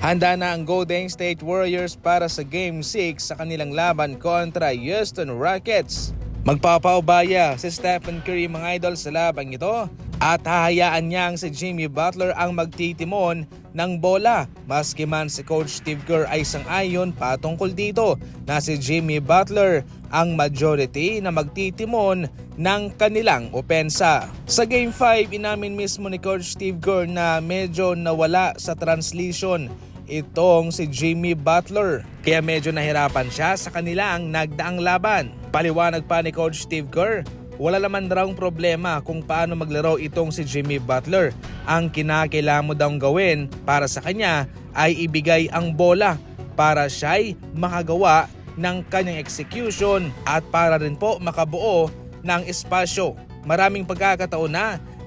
Handa na ang Golden State Warriors para sa Game 6 sa kanilang laban kontra Houston Rockets. Magpapaubaya si Stephen Curry mga idol sa labang ito at hahayaan niyang si Jimmy Butler ang magtitimon ng bola. Maski man si Coach Steve Kerr ay sang-ayon patungkol dito na si Jimmy Butler ang majority na magtitimon ng kanilang opensa. Sa Game 5, inamin mismo ni Coach Steve Kerr na medyo nawala sa translation itong si Jimmy Butler. Kaya medyo nahirapan siya sa kanilang nagdaang laban. Paliwanag pa ni Coach Steve Kerr, wala naman raw problema kung paano maglaro itong si Jimmy Butler. Ang kinakailangan mo daw gawin para sa kanya ay ibigay ang bola para siya'y makagawa ng kanyang execution at para rin po makabuo ng espasyo. Maraming pagkakataon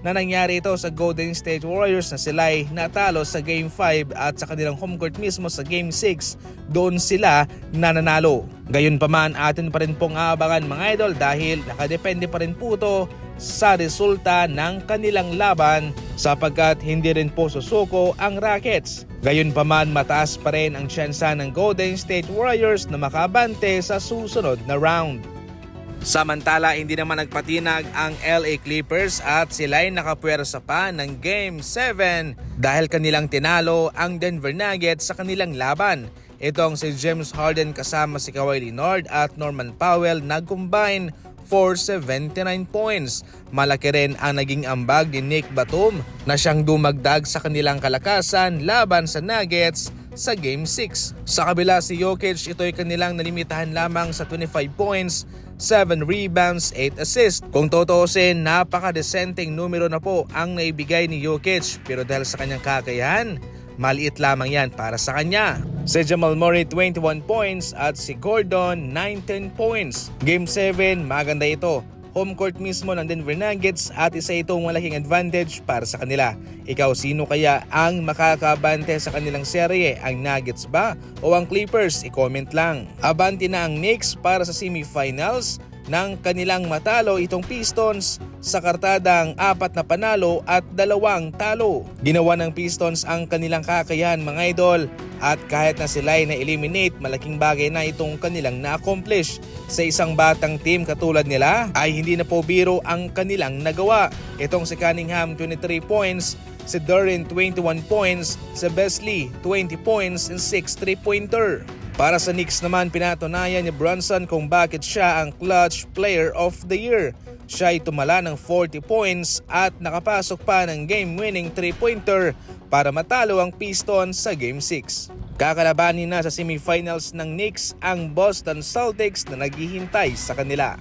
na nangyari ito sa Golden State Warriors na sila'y natalo sa Game 5 at sa kanilang home court mismo sa Game 6, doon sila nananalo. Gayunpaman, atin pa rin pong aabangan mga idol dahil nakadepende pa rin po ito sa resulta ng kanilang laban sapagkat hindi rin po susuko ang Rockets. Gayunpaman, mataas pa rin ang tsansa ng Golden State Warriors na makabante sa susunod na round. Samantala, hindi naman nagpatinag ang LA Clippers at sila'y nakapwersa pa ng Game 7 dahil kanilang tinalo ang Denver Nuggets sa kanilang laban. Itong si James Harden kasama si Kawhi Leonard at Norman Powell nag-combine for 79 points. Malaki rin ang naging ambag ni Nick Batum na siyang dumagdag sa kanilang kalakasan laban sa Nuggets sa Game 6. Sa kabila si Jokic, ito'y kanilang nalimitahan lamang sa 25 points, 7 rebounds, 8 assists. Kung tutuusin, napaka-decenteng numero na po ang naibigay ni Jokic pero dahil sa kanyang kakayahan, maliit lamang yan para sa kanya. Si Jamal Murray 21 points at si Gordon 19 points. Game 7, maganda ito. Home court mismo ng Denver Nuggets at isa itong malaking advantage para sa kanila. Ikaw, sino kaya ang makakabante sa kanilang serye? Ang Nuggets ba o ang Clippers? I-comment lang. Abante na ang Knicks para sa semifinals ng kanilang matalo itong Pistons sa kartadang 4 na panalo at 2 talo. Ginawa ng Pistons ang kanilang kakayahan mga idol at kahit na sila'y na-eliminate, malaking bagay na itong kanilang na-accomplish. Sa isang batang team katulad nila ay hindi na po biro ang kanilang nagawa. Itong si Cunningham 23 points, si Duren 21 points, si Beasley 20 points and 6 3-pointer. Para sa Knicks naman, pinatunayan ni Brunson kung bakit siya ang clutch player of the year. Siya ay tumala ng 40 points at nakapasok pa ng game-winning 3-pointer para matalo ang Pistons sa Game 6. Kakalabanin na sa semifinals ng Knicks ang Boston Celtics na naghihintay sa kanila.